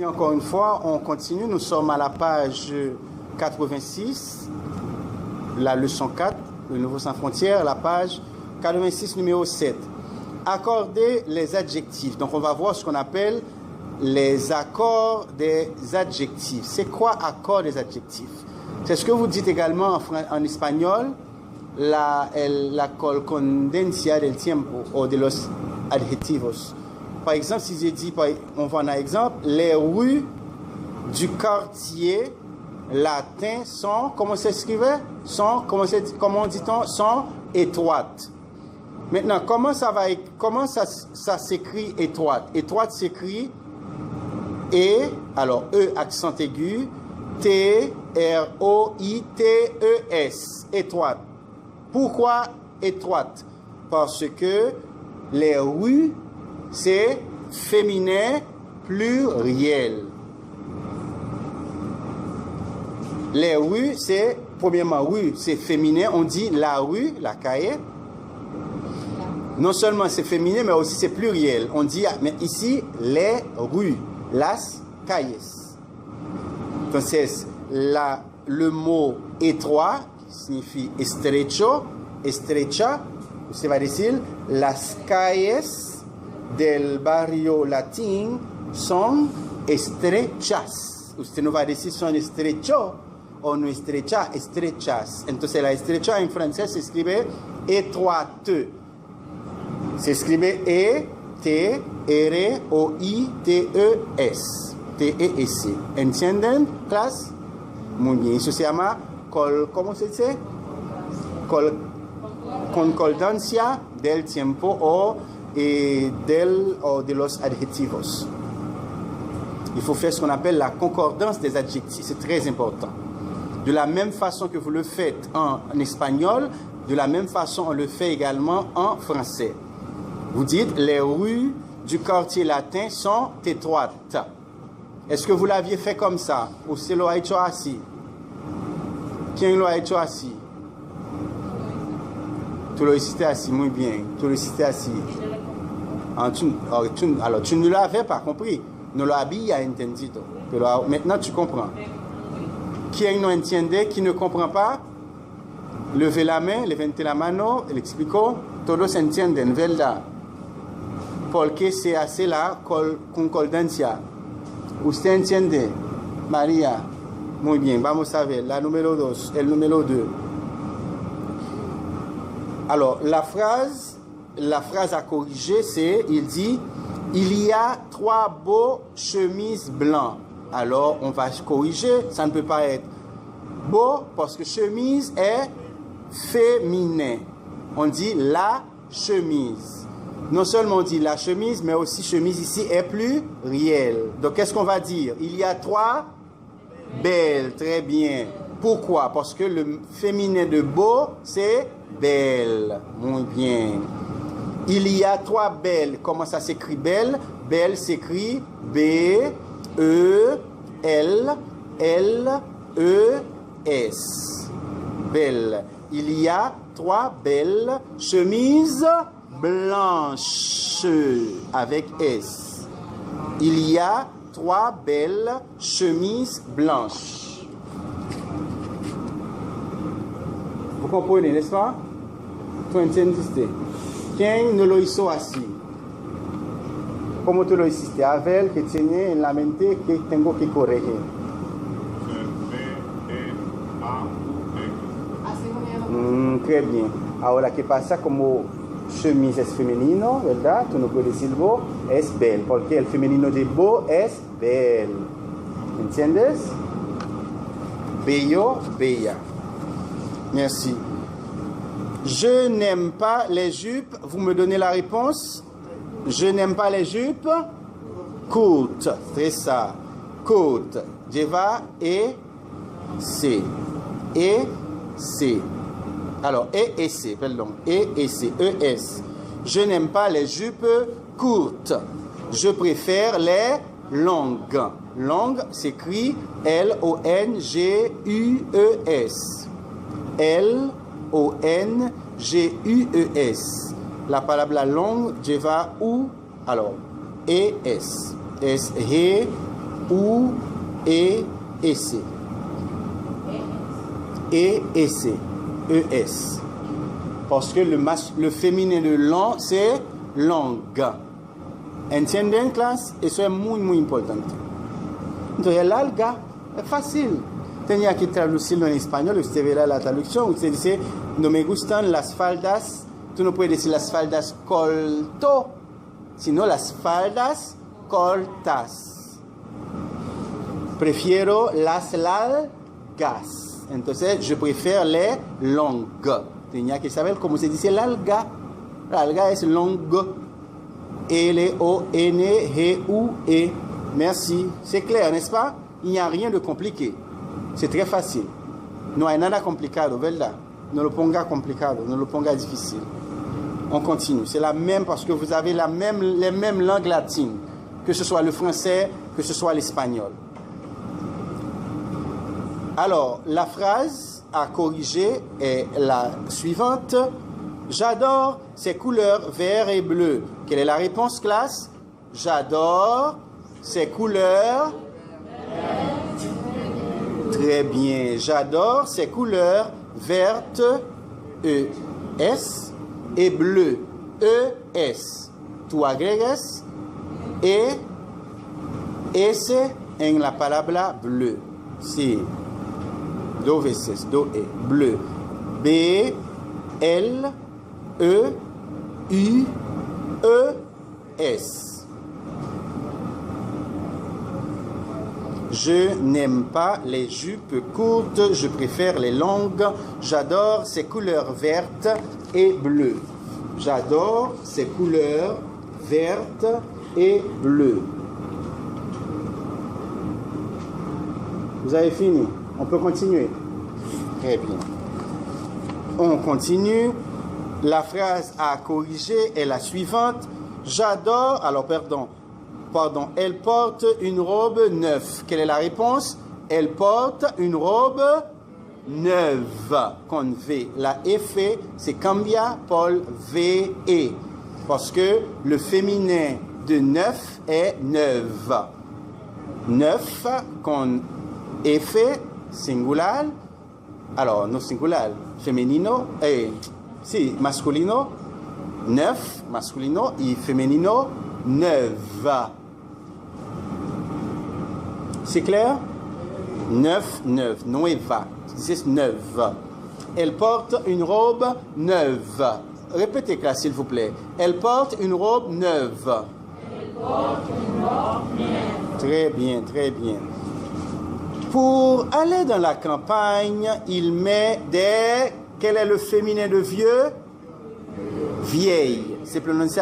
Si encore une fois, on continue, nous sommes à la page 86, la leçon 4, le Nouveau Sans Frontières, la page 86, numéro 7. Accorder les adjectifs. Donc, on va voir ce qu'on appelle les accords des adjectifs. C'est quoi accord des adjectifs? C'est ce que vous dites également en espagnol, la concordancia del tiempo o de los adjetivos. Par exemple, si j'ai dit, on va en un exemple, les rues du quartier latin sont, comment s'écrivait? Comment dit-on? Sont étroites. Maintenant, comment ça s'écrit étroite? Étroite s'écrit alors E accent aigu, T-R-O-I-T-E-S, étroite. Pourquoi étroite? Parce que les rues, c'est féminin pluriel. Les rues, c'est, premièrement, rue, c'est féminin. On dit la rue, la calle. Non seulement c'est féminin, mais aussi c'est pluriel. On dit, mais ici, les rues, las calles. Entonces, le mot étroit, qui signifie estrecho, estrecha, usted va a decir, las calles del barrio latín son estrechas. Usted no va a decir son estrecho o no estrecha, estrechas. Entonces, la estrecha en francés se escribe étroite. Se escribe E-T-R-O-I-T-E-S. T-E-S. ¿Entienden, clase? Muy bien. Eso se llama, ¿cómo se dice? Concordancia del tiempo o de los adjetivos. Il faut faire ce qu'on appelle la concordance des adjectifs. C'est très important. De la même façon que vous le faites en espagnol, de la même façon on le fait également en français. Vous dites, les rues du quartier latin sont étroites. Est-ce que vous l'aviez fait comme ça? Ou c'est lo ha hecho así? Qui lo ha hecho así? Tu lo hiciste así, muy bien. Tu lo hiciste así. Alors, tu ne l'avais pas compris. No lo había entendido. Pero maintenant, tu comprends. Qui no entiende, qui ne comprend pas? Levez la main, levante la mano, el explico. Todos entienden, ¿verdad? Porque se hace la concordancia. ¿Usted entiende? María. Muy bien, vamos a ver. La número 2, el número 2. Alors, la phrase à corriger, c'est, il dit, il y a 3 beaux chemises blancs. Alors, on va corriger, ça ne peut pas être beau, parce que chemise est féminin. On dit la chemise. Non seulement on dit la chemise, mais aussi chemise ici est pluriel. Donc, qu'est-ce qu'on va dire? Il y a 3 belles. Très bien. Pourquoi? Parce que le féminin de beau, c'est belle. Muy bien. Il y a 3 belles. Comment ça s'écrit belle? Belle s'écrit B-E-L-L-E-S. Belle. Il y a 3 belles chemises blanches avec S. Il y a 3 belles chemises blanches. Vous comprenez, n'est-ce pas? Tu entendiste? Quem no lo hizo así? ¿Cómo tú lo hiciste? A ver, que tiene en la mente que tengo que corregir. Très bien. Ahora, ¿qué pasa? Como chemise es femenino, ¿verdad? Tú no puedes decir beau, es belle, porque el femenino de beau es belle. ¿Entiendes? Bello, bella. Merci. Je n'aime pas les jupes. Vous me donnez la réponse? Je n'aime pas les jupes courtes. C'est ça. Courtes. Lleva E-C. E-C. Alors, E-C, pardon. E-C. E-S. Je n'aime pas les jupes courtes. Je préfère les longues. Longue s'écrit L-O-N-G-U-E-S. L-O-N-G-U-E-S. La palabra long lleva U, alors, E-S. Es ou, et c. Et c. ES. Parce que le féminin de langue, c'est langue. Entienden, classe? Eso es muy importante. Entonces, l'alga es fácil. Tenía que traducirlo en español, usted verá la traducción. Usted dice, no me gustan las faldas. Tú no puedes decir las faldas corto, sino las faldas cortas. Prefiero las largas. Entonces, je préfère les longues. Tenía que saber cómo se dice l'alga. L'alga es longue. L-O-N-G-U-E. Merci. C'est clair, n'est-ce pas? Il n'y a rien de compliqué. C'est très facile. No hay nada complicado, ¿verdad? No lo ponga complicado, no lo ponga difficile. On continue. C'est la même parce que vous avez les mêmes langues latines. Que ce soit le français, que ce soit l'espagnol. Alors, la phrase à corriger est la suivante. J'adore ces couleurs vert et bleu. Quelle est la réponse, classe? J'adore ces couleurs. Très bien. J'adore ces couleurs vertes, E-S, et bleu, E-S. Tú agregas S en la palabra bleu. Sí. Dos veces, do-E, bleu. B, L, E, U, E, S. Je n'aime pas les jupes courtes, je préfère les longues. J'adore ces couleurs vertes et bleues. J'adore ces couleurs vertes et bleues. Vous avez fini? On peut continuer? Très bien. On continue. La phrase à corriger est la suivante. J'adore... Alors, pardon. Elle porte une robe neuve. Quelle est la réponse? Elle porte une robe neuve. Con V. La F, c'est cambia por VE. Parce que le féminin de neuf est neuve. Neuf, con F, singular. Alors, no singular. Femenino. Sí, masculino. Neuf, masculino. Y femenino, neuve. C'est clair? Neuf, nueva. C'est neuve. Elle porte une robe neuve. Répétez, classe, s'il vous plaît. Elle porte une robe neuve. Elle porte une robe neuve. Très bien, très bien. Pour aller dans la campagne, il met des... Quel est le féminin de vieux? Vieille. C'est prononcé